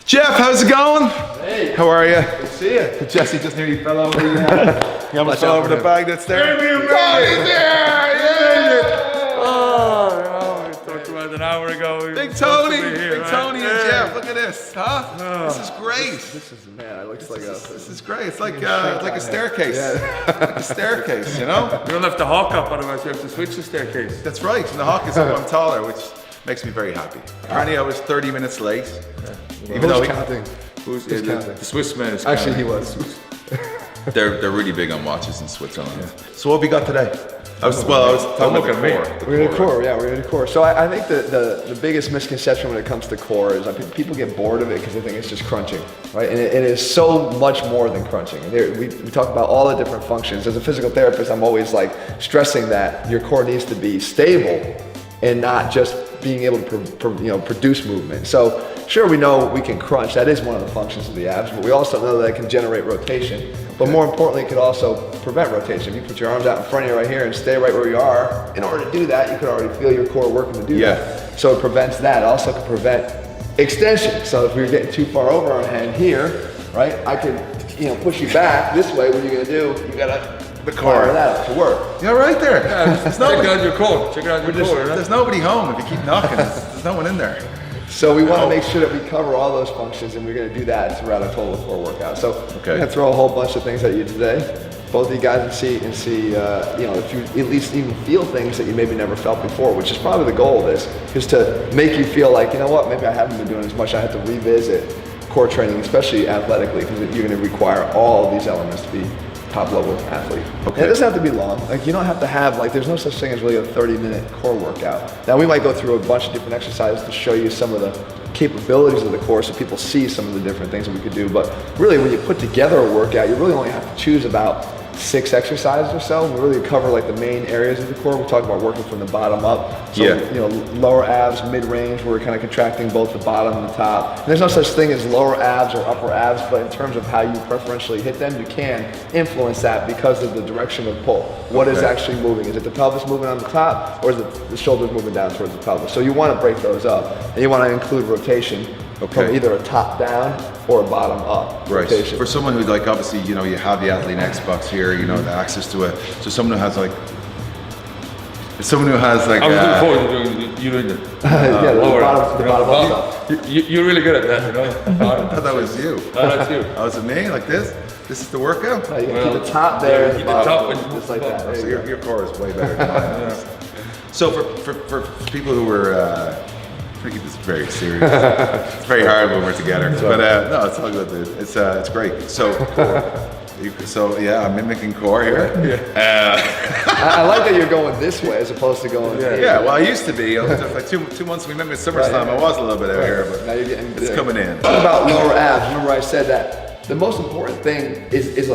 Jeff, how's it going? Hey. How are you? Good to see you. Jesse just nearly fell over. He almost fell over the bag that's there. Oh, he's there! Yeah! Oh, we talked about an hour ago. Big Tony, here, Big Tony and Jeff. Look at this, huh? This is great. This is, man, it looks like This is great. It's like a staircase. Like a staircase, you know? We don't have the hawk up, otherwise we have to switch the staircase. That's right. And the hawk is up, I'm taller, which makes me very happy. Apparently I was 30 minutes late. Even though counting? Who's counting? The Swiss man is Actually, counting. he was. They're really big on watches in Switzerland. So what have we got today? I was talking about the core. We're in a core, yeah, we're in a core. So I think the biggest misconception when it comes to core is people get bored of it because they think it's just crunching, right? And it is so much more than crunching. We talk about all the different functions. As a physical therapist, I'm always like stressing that your core needs to be stable and not just being able to produce movement. So sure, we know we can crunch, that is one of the functions of the abs, but we also know that it can generate rotation. But more importantly, it could also prevent rotation. If you put your arms out in front of you right here and stay right where you are, in order to do that, you could already feel your core working to do that. So it prevents that. It also can prevent extension. So if we're getting too far over our hand here, right, I could push you back this way. What are you gonna do? You gotta fire that up to work. Yeah, right there. Check out your core. Check out your core. There's nobody home if you keep knocking. There's no one in there. So we want to make sure that we cover all those functions, and we're going to do that throughout a total core workout. So we're going to throw a whole bunch of things at you today. Both of you guys can see if you at least even feel things that you maybe never felt before, which is probably the goal of this, is to make you feel like, you know what, maybe I haven't been doing as much. I have to revisit core training, especially athletically, because you're going to require all of these elements to be top level athlete. And it doesn't have to be long. Like you don't have to have, there's no such thing as really a 30-minute core workout. Now we might go through a bunch of different exercises to show you some of the capabilities of the core so people see some of the different things that we could do. But really when you put together a workout, you really only have to choose about 6 exercises or so. We really cover the main areas of the core. We talk about working from the bottom up. So, lower abs, mid-range, where we're kind of contracting both the bottom and the top. And there's no such thing as lower abs or upper abs, but in terms of how you preferentially hit them, you can influence that because of the direction of pull. What is actually moving? Is it the pelvis moving on the top, or is it the shoulders moving down towards the pelvis? So you want to break those up, and you want to include rotation. From either a top down or a bottom up rotation. For someone who obviously you have the ATHLEAN-X box here, the access to it. So someone who has I was looking forward to you doing it. The bottom up. You're really good at that, I thought that was you. Oh, that's you. Oh, is it me? Like this? This is the workout? You keep the top there and the bottom, just like that. So your core is way better than mine. So for people who were trying to keep this very serious. It's very hard when we're together, but no, it's all good, dude. It's great. So yeah, I'm mimicking core here. I like that you're going this way as opposed to going. Yeah. Well, I used to be. Like 2 months we met at SummerSlam. I was a little bit out here, but now you're getting. It's coming in. Talking about lower abs. Remember I said that the most important thing is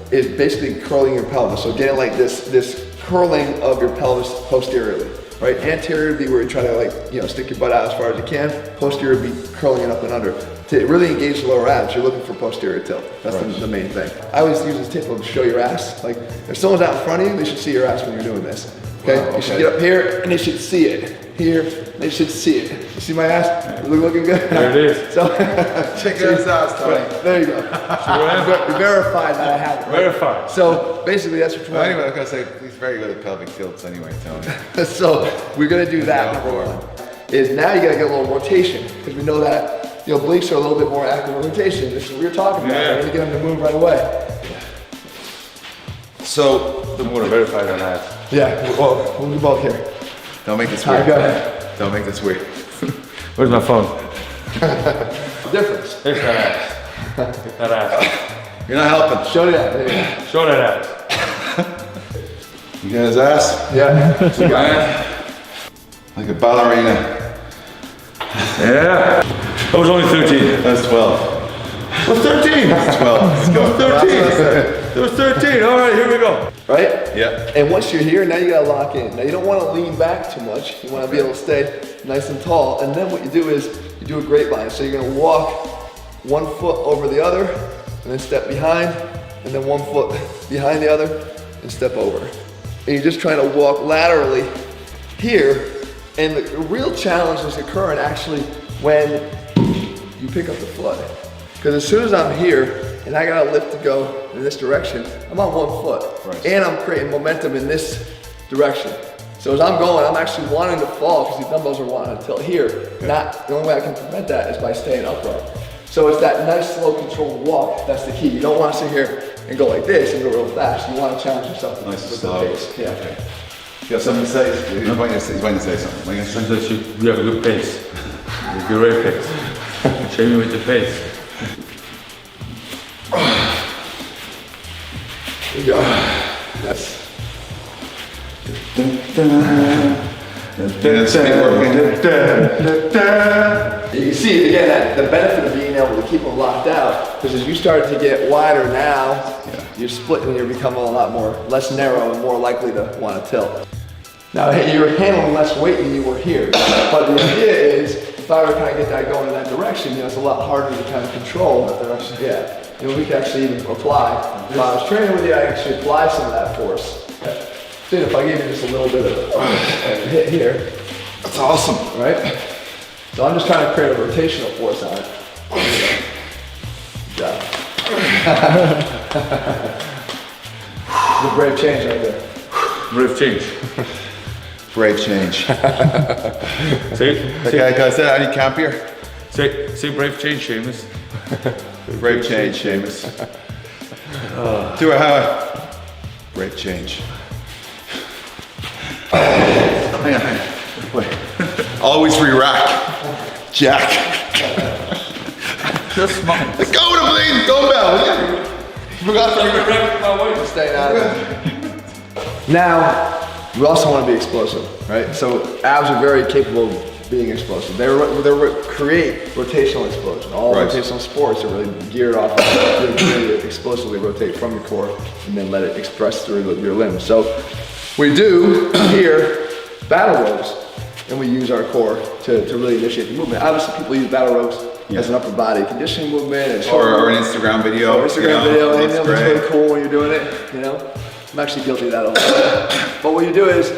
basically curling your pelvis. So getting this curling of your pelvis posteriorly. Right, anterior would be where you try to stick your butt out as far as you can. Posterior would be curling it up and under. To really engage the lower abs, you're looking for posterior tilt. That's the main thing. I always use this tip to show your ass. Like if someone's out in front of you, they should see your ass when you're doing this. Okay, you should get up here and they should see it. Here, they should see it. You see my ass? Looking good? There it is. So check your ass, Tony. There you go. So verified that I have it. Right? Verified. So basically that's what you want. Anyway, I was gonna say he's very good at pelvic tilts anyway, Tony. So we're gonna do that. Number one is now you gotta get a little rotation because we know that obliques are a little bit more active in rotation. This is what we were talking about. We're gonna get them to move right away. So I'm gonna verify that ass. Yeah. Well, we'll do both here. Don't make this weird. Go ahead. Don't make this weird. Where's my phone? Difference. There's that ass. Get that ass. You're not helping. Show that. There you go. Show that ass. You got his ass? Yeah. Like a ballerina. Yeah. That was only 13. That's 12. What's 13? That's 12. Let's go. 13. It was 13. All right, here we go. Right? Yeah. And once you're here, now you gotta lock in. Now you don't want to lean back too much. You want to be able to stay nice and tall. And then what you do is you do a grapevine. So you're gonna walk 1 foot over the other, and then step behind, and then 1 foot behind the other, and step over. And you're just trying to walk laterally here. And the real challenge is occurring actually when you pick up the foot. Because as soon as I'm here and I got a lift to go in this direction, I'm on one foot. Right. And I'm creating momentum in this direction. So as I'm going, I'm actually wanting to fall because these dumbbells are wanting to tilt here. Okay. Not, the only way I can prevent that is by staying upright. So it's that nice, slow, controlled walk. That's the key. You don't want to sit here and go like this and go real fast. You want to challenge yourself. Nice with slow. the pace. Yeah. Okay. You got something to say? He's waiting to say something. You have a good pace. A great pace. Show me with the pace. There you go. That's. You can see again that the benefit of being able to keep them locked out, because as you start to get wider now, you're splitting and you're becoming a lot more less narrow and more likely to want to tilt. Now you're handling less weight than you were here, but the idea is if I were to kind of get that going in that direction, it's a lot harder to kind of control that direction. Yeah. We could actually even apply. If I was training with you, I actually apply some of that force. See, if I gave you just a little bit of a hit here. That's awesome. Right? So I'm just trying to create a rotational force on it. Good job. The brave change right there. Brave change. Brave change. Say, Okay, is that any camp here? say brave change, Seamus. Brave change, Seamus. Do it, how? Brave change. Hang on. Wait. Always re-rack. Jack. Just mine. Go with the bleeding dumbbell. You forgot to Just staying out of it. Now, we also want to be explosive, right? So abs are very capable of being explosive. They create rotational explosion. All rotational sports are really geared off of the ability to explosively rotate from your core and then let it express through your limbs. So we do here battle ropes, and we use our core to really initiate the movement. Obviously, people use battle ropes as an upper body conditioning movement, or an Instagram video. Or Instagram video, and it's really cool when you're doing it. You know, I'm actually guilty of that a lot. But what you do is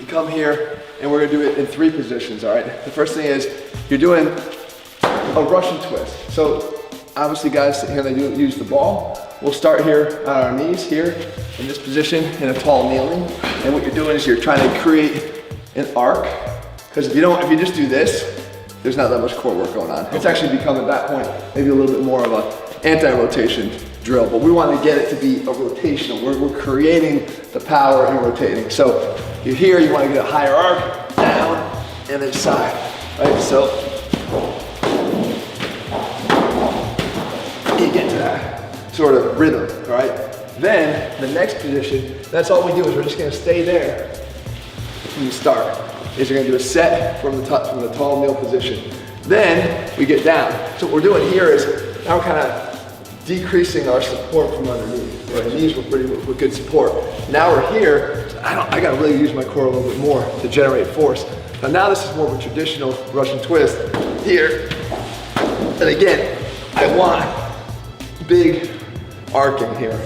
you come here, and we're gonna do it in 3 positions. All right. The first thing is you're doing a Russian twist. So obviously, guys sit here, they use the ball. We'll start here on our knees here in this position in a tall kneeling. And what you're doing is you're trying to create an arc. Because if you just do this, there's not that much core work going on. It's actually become at that point maybe a little bit more of a anti-rotation drill. But we want to get it to be a rotational. We're creating the power and rotating. So you're here, you want to get a higher arc, down, and then side. Right? So you get to that sort of rhythm, right? Then the next position, that's all we do is we're just gonna stay there from the start. Is you're gonna do a set from the tall kneel position. Then we get down. So what we're doing here is now we're kind of decreasing our support from underneath. Our knees were with good support. Now we're here, so I gotta really use my core a little bit more to generate force. Now this is more of a traditional Russian twist here. And again, I want big arcing here,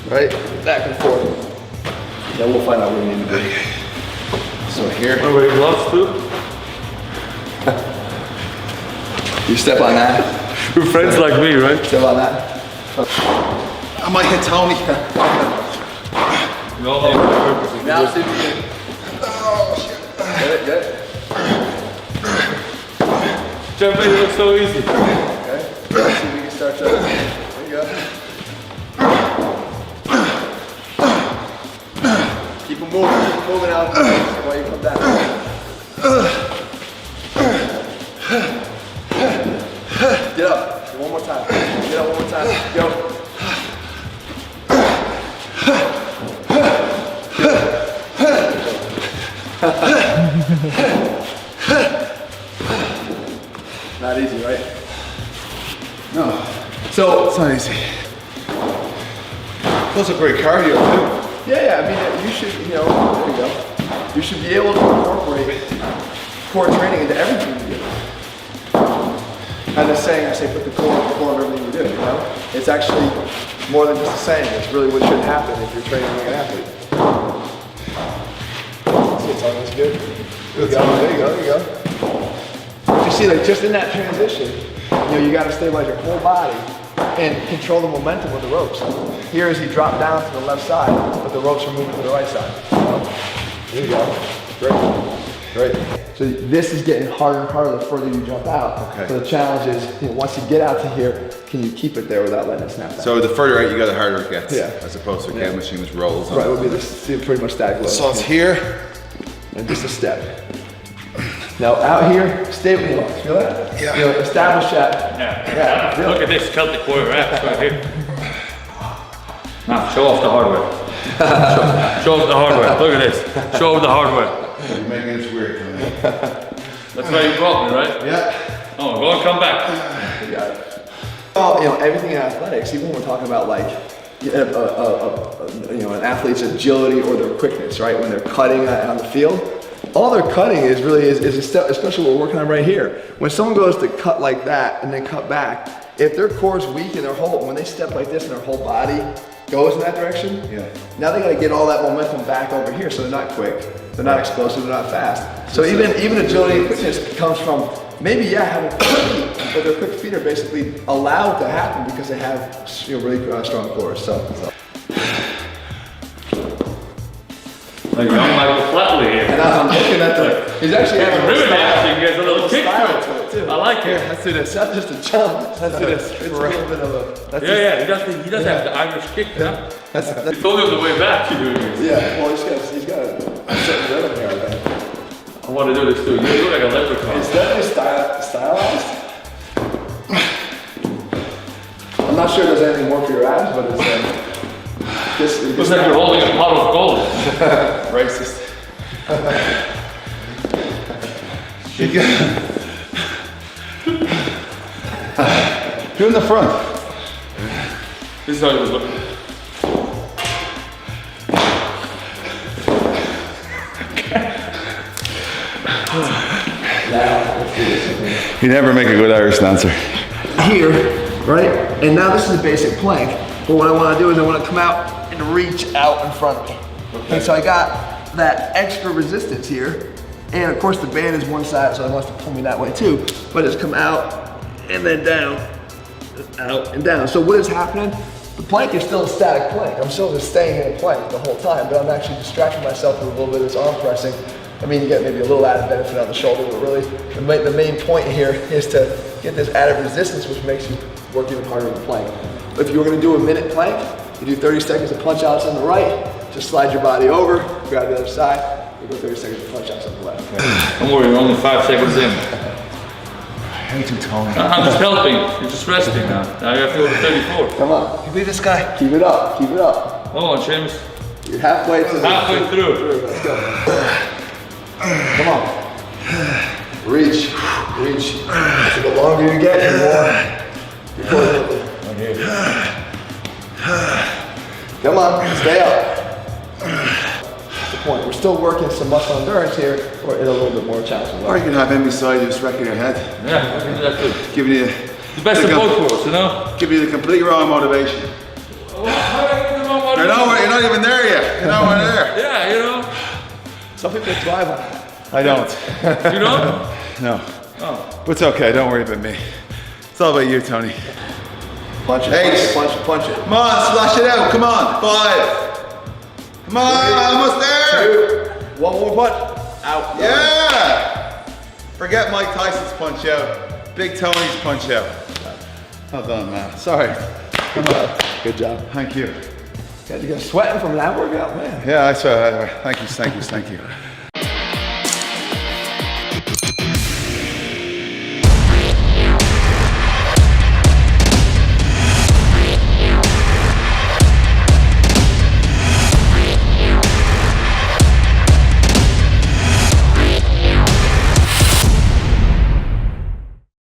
right? Back and forth. Then we'll find out what we need to do. So here. Oh, we're gloves too? You step on that. We're friends like me, right? Step on that. I might hit Tony. We all have a purpose. Now see if you can. Oh, shit. Get it. Jumping looks so easy. Okay. Let's see if we can start to. There you go. Keep them moving out while you come down. Get up. One more time. Get up one more time. Go. Not easy, right? No, So it's not easy. Those are great cardio too. yeah, I mean, you should, there you go. You should be able to incorporate core training into everything you do. I'm just saying, I say put the core in everything you do, you know? It's actually more than just a saying. It's really what should happen if you're training like an athlete. See, it's almost good. There you go, there you go, there you go. see, like just in that transition, you got to stabilize your whole body and control the momentum with the ropes. Here as he dropped down to the left side, but the ropes are moving to the right side. There you go. Great. So this is getting harder and harder the further you jump out. Okay. So the challenge is, once you get out to here, can you keep it there without letting it snap back? So the further out you go, the harder it gets. Yeah. As opposed to a cable machine which rolls. Right, it would be this pretty much static load. So it's here. And just a step. Now out here, stay with me. Feel that? Yeah. Establish that. Yeah. Look at this Celtic warrior abs right here. Now show off the hardware. show off the hardware. Look at this. Show off the hardware. You're making this weird. That's why you brought me, right? Yeah. Oh, go and come back. You got it. Well, everything in athletics, even when we're talking about like, an athlete's agility or their quickness, right? When they're cutting on the field, all they're cutting is a step, especially what we're working on right here. When someone goes to cut like that and then cut back, if their core is weak and when they step like this and their whole body goes in that direction, now they got to get all that momentum back over here, so they're not quick, they're not explosive, they're not fast. So even agility and quickness comes from maybe having quick feet, but their quick feet are basically allowed to happen because they have really strong cores. So. Like young Michael Flatley here. And I'm looking at he's actually having a really style. actually gets a little kick to style it. to it too. I like it. Let's do this. It's not just a jump. Let's do this. It's a little bit of a. Yeah, he does have the Irish kick, huh? He told you on the way back to do this. Yeah, well, he's got a certain rhythm here, I think. I want to do this too. You look like a leprechaun. It's definitely stylized. I'm not sure there's anything more for your abs, but it's Looks like you're holding a pot of gold. Racist. Do in the front. This is how it was looking. You never make a good Irish dancer. here, right? And now this is a basic plank. But what I want to do is I want to come out and reach out in front of me. Okay, so I got that extra resistance here. And of course the band is one side, so it wants to pull me that way too. But it's come out and then down, out and down. So what is happening? The plank is still a static plank. I'm still just staying in a plank the whole time, but I'm actually distracting myself with a little bit of this arm pressing. I mean, you get maybe a little added benefit on the shoulder, but really the main point here is to get this added resistance, which makes you work even harder in the plank. If you were gonna do a minute plank, you do 30 seconds of punch outs on the right, just slide your body over, grab the other side, you go 30 seconds of punch outs on the left. Don't worry, you're only 5 seconds in. I hate you, Tony. I'm just helping, you're just resting now. Now you have to go to 34. Come on. You beat this guy. Keep it up, keep it up. Come on, James. You're halfway to the Halfway through. Let's go. Come on. Reach, reach. So the longer you get, the more. Come on, stay up. That's the point. We're still working some muscle endurance here, or in a little bit more challenging. Or you can have him beside you, just wrecking your head. Yeah, I can do that too. Giving you The best of both worlds, you know? Give you the complete wrong motivation. You're not even there yet. You're nowhere there. Yeah, you know? Some people thrive on it. I don't. You don't? No. Oh. But it's okay. Don't worry about me. It's all about you, Tony. Punch it, Ace. punch it, punch it, punch it. Come on, slash it out. Come on. 5. Come on, almost there. 2. One more punch. Out. Yeah. Forget Mike Tyson's punch out. Big Tony's punch out. Well done, man. Sorry. Come on. Good job. Thank you. You guys sweating from that workout, man. Yeah, I saw. Thank you.